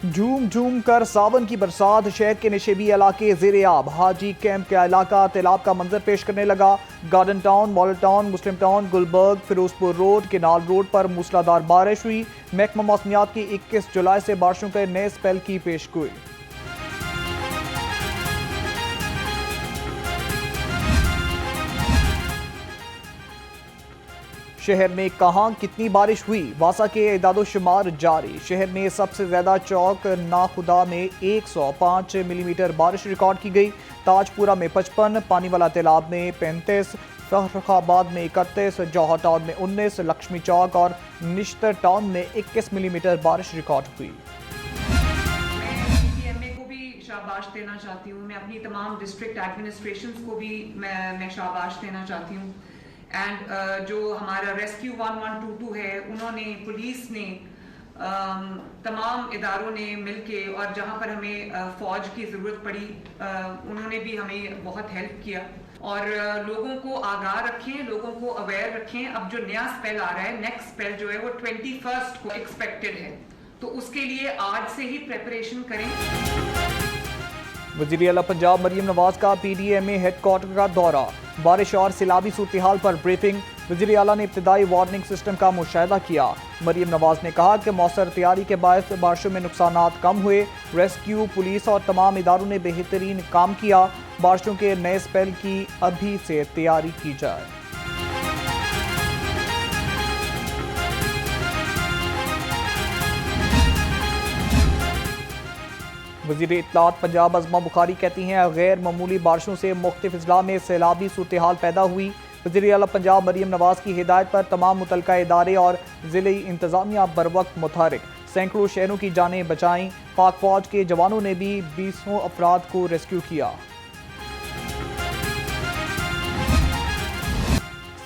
झूम झूम कर सावन की बरसात, शहर के नशेबी इलाके जेर आब। हाजी कैंप का इलाका तैलाब का मंजर पेश करने लगा। Garden town, model town, Muslim town, Gulberg, Ferozepur road, canal road पर मूसलाधार बारिश हुई। महकमा मौसमियात की 21 जुलाई से बारिशों के नए स्पेल की पेशगोई। शहर में कहां कितनी बारिश हुई, वासा के इदादोशुमार जारी। शहर में सबसे ज्यादा चौक नाखुदा में 105 मिलीमीटर बारिश रिकॉर्ड की गई। ताजपुरा में 55, पानीवाला तालाब में 35, फर्रुखाबाद में 31, जौहर टाउन में 19, लक्ष्मी चौक और निश्तर टाउन में 21 मिलीमीटर बारिश रिकॉर्ड हुई। मैं को भी शाबाश देना चाहती हूँ। मैं अपनी तमाम डिस्ट्रिक्ट एडमिनिस्ट्रेशंस को भी मैं शाबाश देना चाहती हूँ। एंड जो हमारा रेस्क्यू 1122 है, उन्होंने, पुलिस ने, तमाम इदारों ने मिलके, और जहाँ पर हमें फ़ौज की ज़रूरत पड़ी उन्होंने भी हमें बहुत हेल्प किया। और लोगों को आगाह रखें, लोगों को अवेयर रखें। अब जो नया स्पेल आ रहा है, नेक्स्ट स्पेल जो है वो 21 को एक्सपेक्टेड है, तो उसके लिए आज से ही प्रेपरेशन करें। वज़ीर आला पंजाब मरीम नवाज का PDMA हेडक्वार्टर का दौरा, बारिश और सैलाबी सूरत-ए-हाल पर ब्रीफिंग। वज़ीर आला ने इब्तिदाई वार्निंग सिस्टम का मुशाहिदा किया। मरीम नवाज ने कहा कि मौसर तैयारी के बायस बारिशों में नुकसानात कम हुए। रेस्क्यू, पुलिस और तमाम इदारों ने बेहतरीन काम किया। बारिशों के नए स्पेल की अभी से तैयारी की जाए। वज़ीर इत्तलात पंजाब अज़मा बुखारी कहती हैं, गैर मामूली बारिशों से मुख्तलिफ अजला में सैलाबी सूरत-ए-हाल पैदा हुई। वज़ीर आला पंजाब मरीम नवाज की हिदायत पर तमाम मुतल्लिका इदारे और ज़िले इंतज़ामिया बरवक्त मुतहरिक, सैकड़ों शहरों की जानें बचाईं। पाक फौज के जवानों ने भी 20 अफराद को रेस्क्यू किया।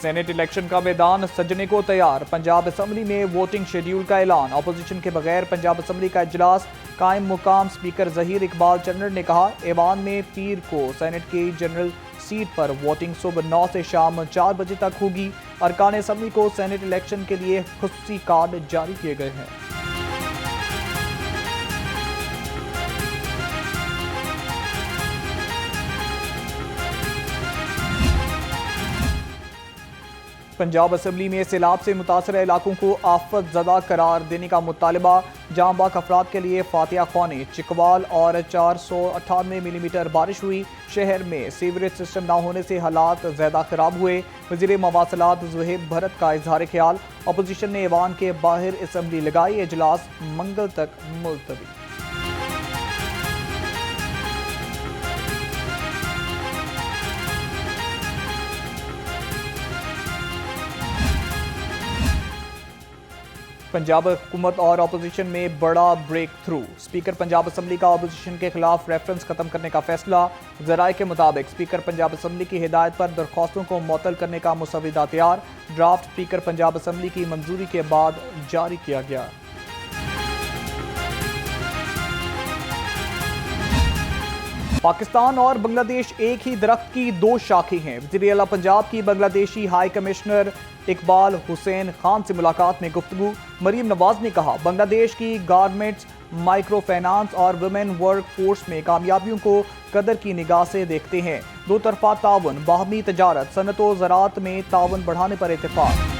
सेनेट इलेक्शन का मैदान सजने को तैयार, पंजाब असम्बली में वोटिंग शेड्यूल का ऐलान। अपोजिशन के बगैर पंजाब असम्बली का इजलास कायम मुकाम। स्पीकर ज़हीर इकबाल चन्नर ने कहा, ऐवान में पीर को सेनेट की जनरल सीट पर वोटिंग सुबह 9 से शाम 4 बजे तक होगी। अरकान असम्बली को सेनेट इलेक्शन के लिए खुसूसी कार्ड जारी किए गए हैं। पंजाब असम्बली में सैलाब से मुतासर इलाकों को आफत ज़दा करार देने का मुतालबा। जाम बाग अफराद के लिए फातिहा ख्वानी, चिकवाल और 498 मिलीमीटर बारिश हुई। शहर में सीवरेज सिस्टम ना होने से हालात ज़्यादा ख़राब हुए। वज़ीर मवासलात ज़ुहैब भरत का इजहार ख्याल। अपोजिशन ने ऐवान के बाहर असम्बली लगाई, इजलास मंगल तक मुलतवी। पंजाब हुकूमत और अपोजिशन में बड़ा break through. Speaker Punjab assembly का अपोजिशन के खिलाफ रेफरेंस खत्म करने का फैसला। ज़राए के मुताबिक स्पीकर पंजाब असम्बली की हिदायत पर दरख्वास्तों को मुअत्तल करने का मुसविदा तैयार। ड्राफ्ट स्पीकर पंजाब असम्बली की मंजूरी के बाद जारी किया गया। पाकिस्तान और बांग्लादेश एक ही दरख्त की दो शाखें हैं। वज़ीर आला पंजाब की बांग्लादेशी हाई कमिश्नर इकबाल हुसैन खान से मुलाकात में गुफ्तगू। मरीम नवाज ने कहा, बांग्लादेश की गारमेंट्स, माइक्रो फाइनेंस और वुमेन वर्क फोर्स में कामयाबियों को कदर की निगाह से देखते हैं। दो तरफा ताउन, बाहमी तजारत, सनत व ज़राअत में ताउन बढ़ाने पर इत्तेफाक।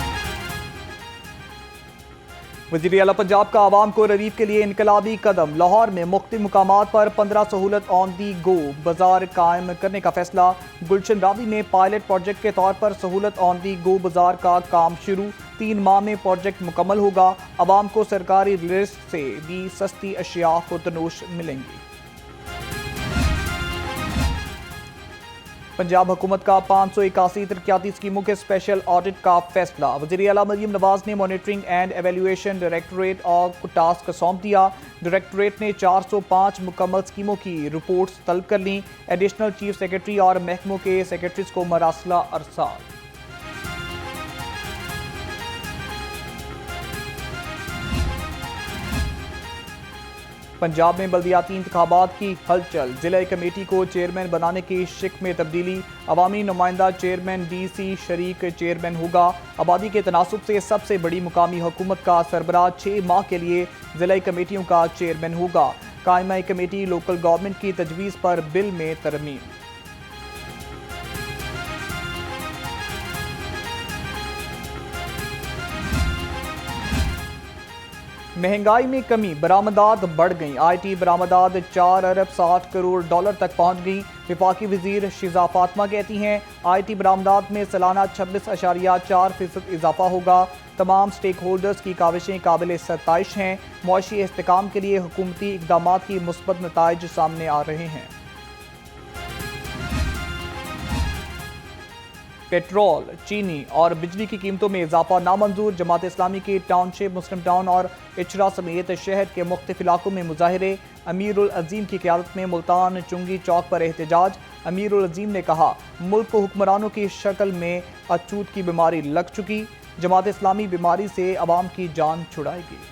वज़ीर आला पंजाब का आवाम को रिलीफ के लिए इनकलाबी कदम। लाहौर में मुख्तलिफ मुकामात पर 15 सहूलत ऑन दी गो बाजार कायम करने का फैसला। गुलशन रावी में पायलट प्रोजेक्ट के तौर पर सहूलत ऑन दी गो बाजार का काम शुरू। 3 माह में प्रोजेक्ट मुकम्मल होगा। आवाम को सरकारी लिस्ट से भी सस्ती अशिया खुदनोश मिलेंगी। पंजाब हुकूमत का 581 तरक्याती स्कीमों के स्पेशल ऑडिट का फैसला। वज़ीर आला मरीम नवाज ने मॉनिटरिंग एंड एवेल्यूएशन डायरेक्टरेट को टास्क सौंप दिया। डायरेक्टरेट ने 405 मुकम्मल स्कीमों की रिपोर्ट्स तलब कर लीं। एडिशनल चीफ सेक्रेटरी और महकमों के सेक्रेटरीज को मरासला अरसाल। पंजाब में बल्दियाती इंतखाबात की हलचल, जिला कमेटी को चेयरमैन बनाने की शिक में तब्दीली, अवामी नुमाइंदा चेयरमैन DC शरीक चेयरमैन होगा। आबादी के तनासुब से सबसे बड़ी मुकामी हुकूमत का सरबराह 6 माह के लिए जिला कमेटियों का चेयरमैन होगा। कायमा कमेटी लोकल गवर्नमेंट की तजवीज़ पर बिल में तरमीम। महंगाई में कमी, बरामदात बढ़ गई। IT बरामदात 4 अरब 60 करोड़ डॉलर तक पहुंच गई। विफाकी वजीर शिजा फातिमा कहती हैं IT बरामदात में सालाना 26.4% इजाफा होगा। तमाम स्टेक होल्डर्स की काविशें काबिल सताइश हैं। मुआशी इस्तेकाम के लिए हुकूमती इकदाम की मुस्बत नताइज सामने आ रहे हैं। पेट्रोल, चीनी और बिजली की कीमतों में इजाफा नामंजूर। जमात इस्लामी की टाउनशिप, मुस्लिम टाउन और इचरा समेत शहर के मुख्तलिफ इलाकों में मुजाहिरे। अमीरुल अजीम की क़यादत में मुल्तान चुंगी चौक पर एहतजाज। अमीरुल अजीम ने कहा मुल्क को हुक्मरानों की शक्ल में अछूत की बीमारी लग चुकी। जमात इस्लामी बीमारी से अवाम की जान छुड़ाएगी।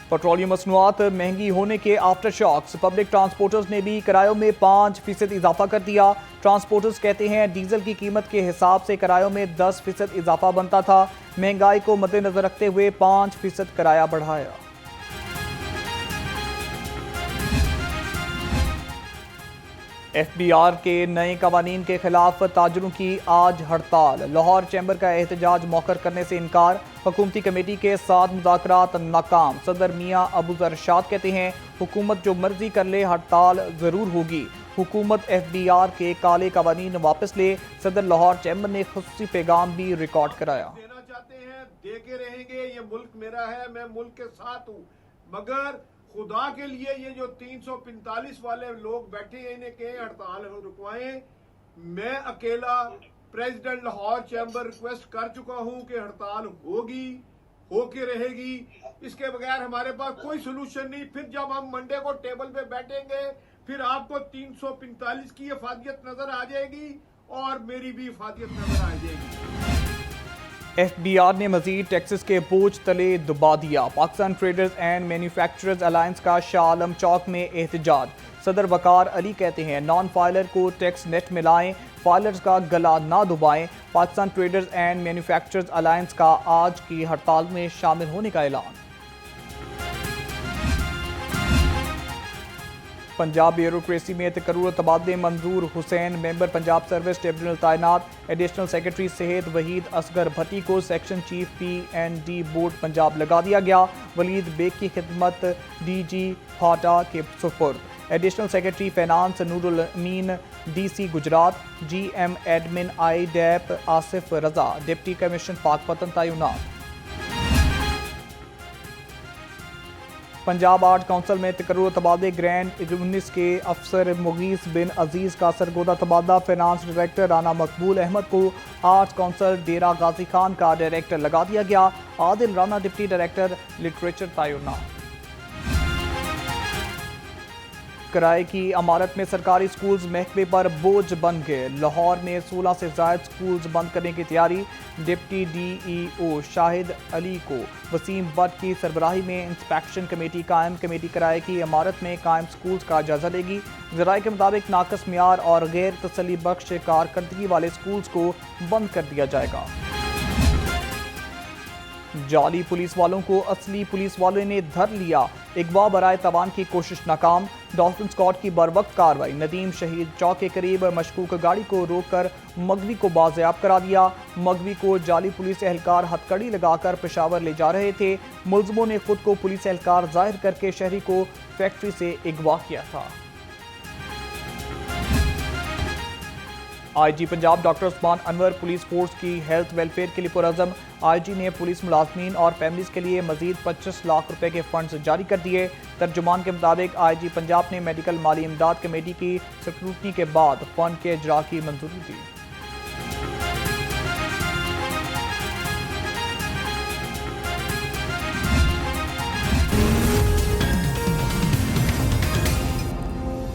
पेट्रोलियम मसनूआत महंगी होने के आफ्टर शॉक्स, पब्लिक ट्रांसपोर्टर्स ने भी किरायों में 5% इजाफा कर दिया। ट्रांसपोर्टर्स कहते हैं डीजल की कीमत के हिसाब से किरायों में 10% इजाफा बनता था। महंगाई को मद्देनजर रखते हुए 5% किराया बढ़ाया। FBR के नए कवानीन के खिलाफ ताजरों की आज हड़ताल। लाहौर चैम्बर का एहतजाज मौखर करने से इनकार। हुकूमती कमेटी के साथ मुज़ाकरात नाकाम। सदर मियाँ अबू अरशाद कहते हैं हुकूमत जो मर्जी कर ले, हड़ताल ज़रूर होगी। हुकूमत FBR के काले कवानीन वापस ले। सदर लाहौर चैम्बर ने खुसूसी पैगाम भी रिकॉर्ड कराया। देना चाहते हैं, दे के रहेंगे। ये मुल्क मेरा है, मैं मुल्क के साथ हूँ, मगर खुदा के लिए ये जो 345 वाले लोग बैठे हैं इन्हें कहें हड़ताल रुकवाएं। मैं अकेला प्रेसिडेंट लाहौर चैम्बर रिक्वेस्ट कर चुका हूं कि हड़ताल होगी, होके रहेगी। इसके बगैर हमारे पास कोई सोल्यूशन नहीं। फिर जब हम मंडे को टेबल पे बैठेंगे फिर आपको 345 की इफादियत नजर आ जाएगी और मेरी भी इफादियत नजर आ जाएगी। FBR ने मजीद टैक्सेस के बोझ तले दबा दिया। Pakistan traders and manufacturers alliance का शाह आलम चौक में एहतजाज। सदर वकार अली कहते हैं नॉन फाइलर को टैक्स नेट में लाएं, फाइलर्स का गला ना दबाएं। Pakistan traders and manufacturers alliance का आज की हड़ताल में शामिल होने का ऐलान। पंजाब ब्यूरोक्रेसी में तकर्रुर तबादले मंजूर। Hussain member Punjab service tribunal तैनात। एडिशनल सेक्रेटरी सेहत वहीद असगर भट्टी को section chief P&D board Punjab लगा दिया गया। वलीद बेग की खिदमत DG फाटा के सुपुर्द। Additional secretary finance Noorul Amin DC Gujrat. GM admin IDAP Asif Raza. Deputy commissioner Pakpattan तैनात। पंजाब आर्ट काउंसिल में तकर्रुर तबादले। ग्रैंड 19 के अफसर मुगीस बिन अजीज़ का सरगोदा तबादला। फाइनेंस डायरेक्टर राना मकबूल अहमद को आर्ट काउंसिल डेरा गाजी खान का डायरेक्टर लगा दिया गया। Adil Rana deputy director literature तैनात। किराए की इमारत में सरकारी स्कूल्स महकमे पर बोझ बन गए। लाहौर में 16 से ज़ायद स्कूल्स बंद करने की तैयारी। डिप्टी DEO शाहिद अली को वसीम भट्ट की सरबराही में इंस्पेक्शन कमेटी कायम। कमेटी किराए की इमारत में कायम स्कूल्स का जायजा लेगी। ज़राए के मुताबिक नाकस मियार और गैर तसल्ली बख्श कारकर्दगी वाले स्कूल्स को बंद कर दिया जाएगा। जाली पुलिस वालों को असली पुलिस वालों ने धर लिया। अगवा बराए तवान की कोशिश नाकाम। डॉल्फिन स्क्वाड की बरवक्त कार्रवाई। नदीम शहीद चौक के करीब मशकूक गाड़ी को रोककर मगवी को बाजियाब करा दिया। मगवी को जाली पुलिस एहलकार हथकड़ी लगाकर पेशावर ले जा रहे थे। मुलजमों ने खुद को पुलिस एहलकार जाहिर करके शहरी को फैक्ट्री से अगवा किया था। IG Punjab doctor Usman Anwar police force की हेल्थ वेलफेयर के लिए पुरअज़म। IG ने पुलिस मुलाजमीन और फैमिलीज के लिए मजीद 25 लाख रुपए के फंड्स जारी कर दिए। तर्जुमान के मुताबिक IG पंजाब ने मेडिकल माली इमदाद कमेटी की स्क्रूटनी के बाद फंड के इजरा की मंजूरी दी।